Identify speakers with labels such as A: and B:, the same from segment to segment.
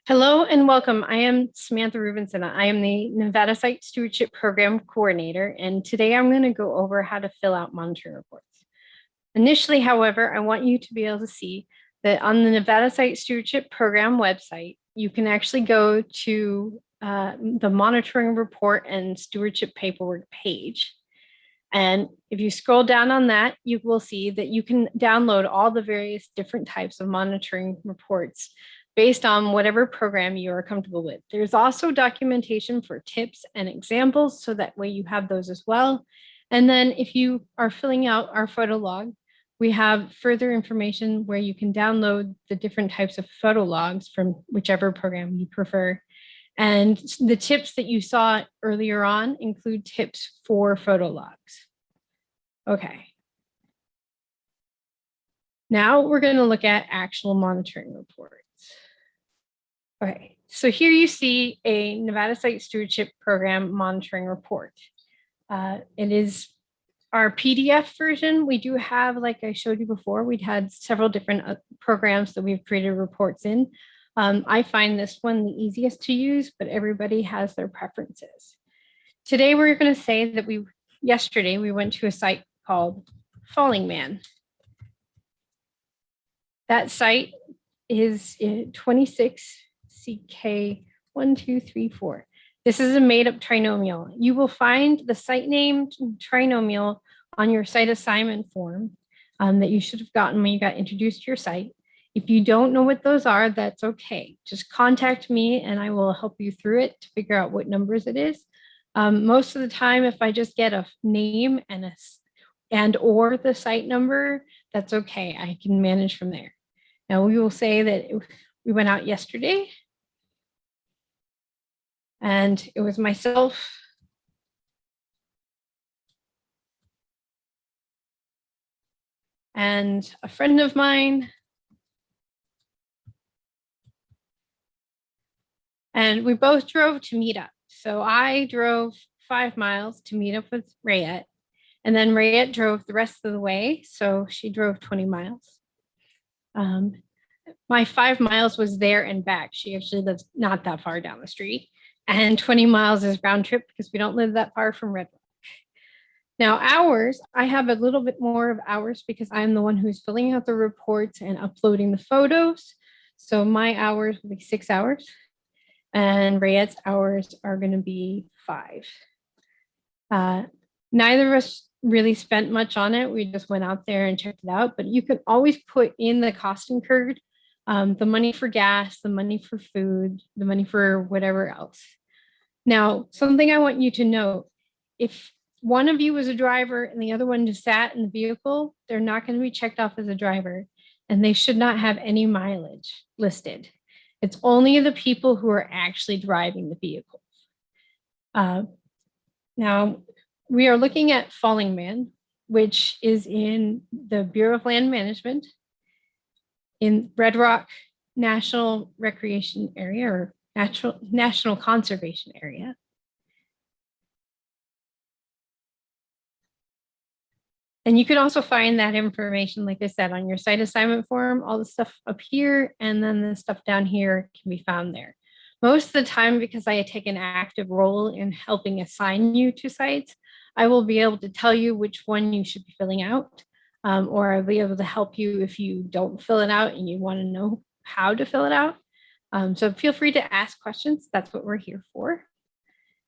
A: Hello and welcome. I am Samantha Rubinson. I am the Nevada Site Stewardship Program Coordinator, and today I'm going to go over how to fill out monitoring reports. Initially, however, I want you to be able to see that on the Nevada Site Stewardship Program website, you can actually go to the monitoring report and stewardship paperwork page. And if you scroll down on that, you will see that you can download all the various different types of monitoring reports based on whatever program you are comfortable with. There's also documentation for tips and examples, so that way you have those as well. And then if you are filling out our photo log, we have further information where you can download the different types of photo logs from whichever program you prefer. And the tips that you saw earlier on include tips for photo logs. Okay. Now we're going to look at actual monitoring reports. Okay, so here you see a Nevada Site Stewardship Program monitoring report. It is our PDF version. We do have, like I showed you before, we'd had several different programs that we've created reports in. I find this one the easiest to use, but everybody has their preferences. Today, we're going to say that yesterday we went to a site called Falling Man. That site is 26 CK1234. This is a made-up trinomial. You will find the site name trinomial on your site assignment form that you should have gotten when you got introduced to your site. If you don't know what those are, that's okay. Just contact me and I will help you through it to figure out what numbers it is. Most of the time, if I just get a name and or the site number, that's okay. I can manage from there. Now we will say that we went out yesterday and it was myself and a friend of mine. And we both drove to meet up. So I drove 5 miles to meet up with Rayette. And then Rayette drove the rest of the way. So she drove 20 miles. My 5 miles was there and back. She actually lives not that far down the street. And 20 miles is round trip because we don't live that far from Red Rock. Now hours, I have a little bit more of hours because I'm the one who's filling out the reports and uploading the photos. So my hours will be 6 hours. And Rayette's hours are going to be 5. Neither of us really spent much on it. We just went out there and checked it out. But you can always put in the cost incurred, the money for gas, the money for food, the money for whatever else. Now, something I want you to know, if one of you was a driver and the other one just sat in the vehicle, they're not going to be checked off as a driver, and they should not have any mileage listed. It's only the people who are actually driving the vehicle. Now, we are looking at Falling Man, which is in the Bureau of Land Management in Red Rock National Recreation Area or National Conservation Area. And you can also find that information, like I said, on your site assignment form. All the stuff up here and then the stuff down here can be found there. Most of the time, because I take an active role in helping assign you to sites, I will be able to tell you which one you should be filling out, or I'll be able to help you if you don't fill it out and you want to know how to fill it out. So feel free to ask questions. That's what we're here for.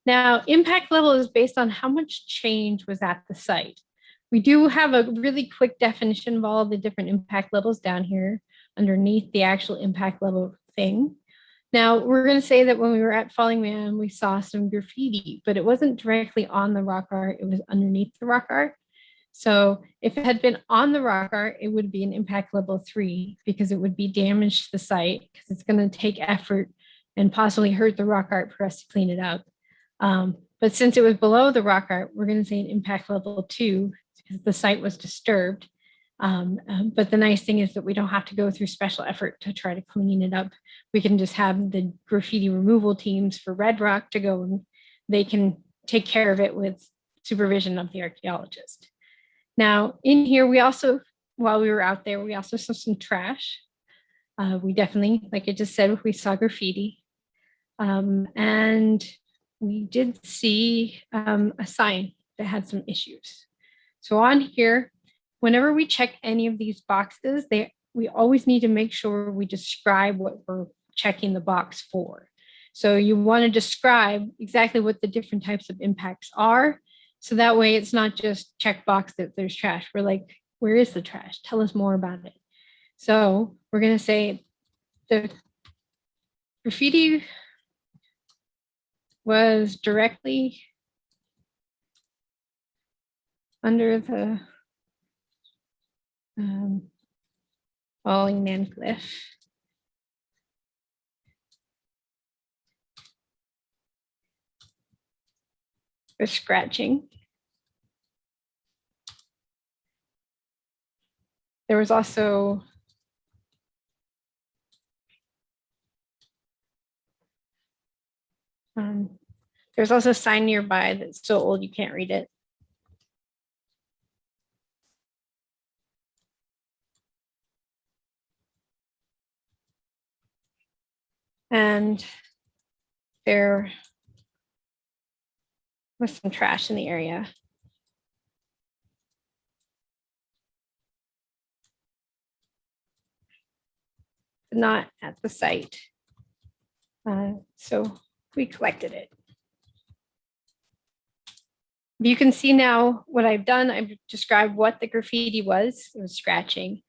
A: Now, impact level is based on how much change was at the site. We do have a really quick definition of all the different impact levels down here underneath the actual impact level thing. Now, we're going to say that when we were at Falling Man, we saw some graffiti, but it wasn't directly on the rock art. It was underneath the rock art. So if it had been on the rock art, it would be an impact level 3 because it would be damage to the site because it's going to take effort and possibly hurt the rock art for us to clean it up. But since it was below the rock art, we're going to say an impact level 2 because the site was disturbed. But the nice thing is that we don't have to go through special effort to try to clean it up. We can just have the graffiti removal teams for Red Rock to go and they can take care of it with supervision of the archaeologist. Now in here, we also, while we were out there, we also saw some trash. We definitely, like I just said, we saw graffiti. And we did see a sign that had some issues. So on here, whenever we check any of these boxes, we always need to make sure we describe what we're checking the box for. So you want to describe exactly what the different types of impacts are. So that way it's not just check box that there's trash. We're like, where is the trash? Tell us more about it. So we're going to say the graffiti was directly under the falling man cliff. For scratching. There was also there's also a sign nearby that's so old you can't read it. And there was some trash in the area. But not at the site. So we collected it. You can see now what I've done. I've described what the graffiti was. It was scratching.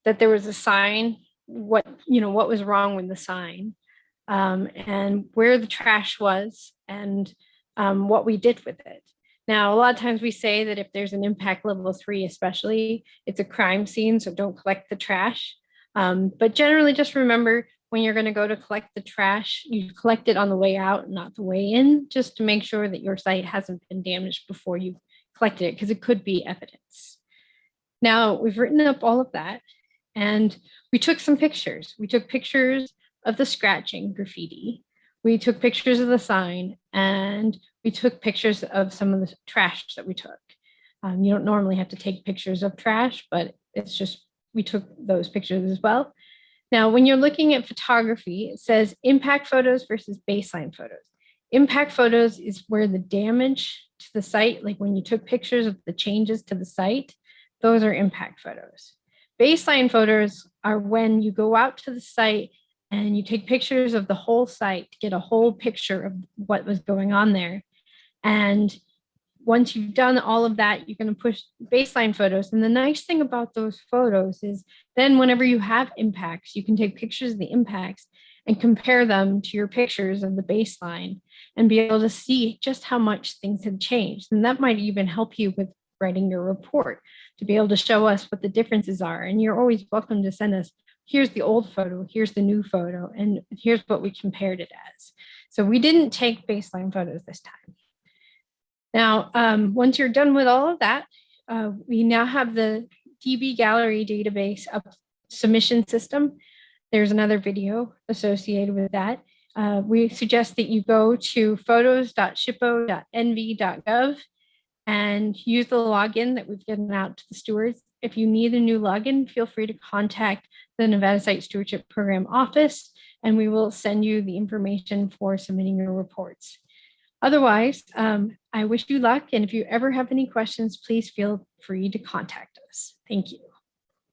A: That there was a sign. What was wrong with the sign, and where the trash was, and what we did with it. Now, a lot of times we say that if there's an impact level 3, especially, it's a crime scene, so don't collect the trash. But generally, just remember when you're going to go to collect the trash, you collect it on the way out, not the way in, just to make sure that your site hasn't been damaged before you collected it, because it could be evidence. Now, we've written up all of that, and we took some pictures. We took pictures of the scratching graffiti. We took pictures of the sign, and we took pictures of some of the trash that we took. You don't normally have to take pictures of trash, but it's just, we took those pictures as well. Now, when you're looking at photography, it says impact photos versus baseline photos. Impact photos is where the damage to the site, like when you took pictures of the changes to the site, those are impact photos. Baseline photos are when you go out to the site and you take pictures of the whole site to get a whole picture of what was going on there. And once you've done all of that, you're going to push baseline photos. And the nice thing about those photos is then whenever you have impacts, you can take pictures of the impacts and compare them to your pictures of the baseline and be able to see just how much things have changed. And that might even help you with writing your report to be able to show us what the differences are. And you're always welcome to send us, here's the old photo, here's the new photo, and here's what we compared it as. So we didn't take baseline photos this time. Now, once you're done with all of that, we now have the DB Gallery database submission system. There's another video associated with that. We suggest that you go to photos.shippo.nv.gov and use the login that we've given out to the stewards. If you need a new login, feel free to contact the Nevada Site Stewardship Program office, and we will send you the information for submitting your reports. Otherwise, I wish you luck, and if you ever have any questions, please feel free to contact us. Thank you.